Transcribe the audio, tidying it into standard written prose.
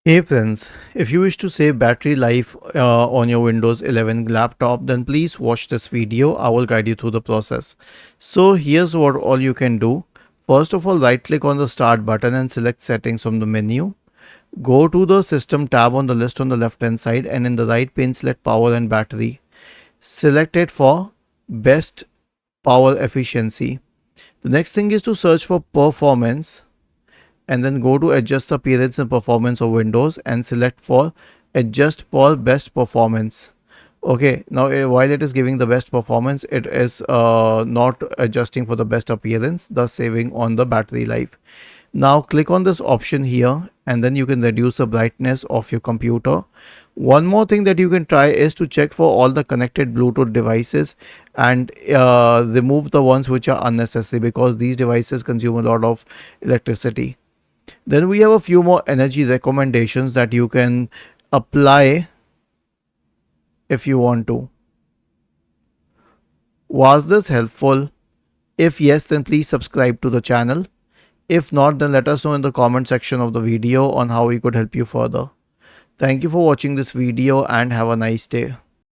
Hey friends, if you wish to save battery life on your Windows 11 laptop, then please watch this video. I will guide you through the process. So here's what all you can do. First of all, right click on the start button and select settings from the menu. Go to the system tab on the list on the left hand side, and in the right pane select power and battery. Select it for best power efficiency. The next thing is to search for performance, and then go to adjust appearance and performance of Windows and select for adjust for best performance. Okay, now while it is giving the best performance, it is not adjusting for the best appearance, thus saving on the battery life. Now click on this option here, and then you can reduce the brightness of your computer. One more thing that you can try is to check for all the connected Bluetooth devices and remove the ones which are unnecessary, because these devices consume a lot of electricity. Then we have a few more energy recommendations that you can apply if you want to. Was this helpful? If yes, then please subscribe to the channel. If not, then let us know in the comment section of the video on how we could help you further. Thank you for watching this video and have a nice day.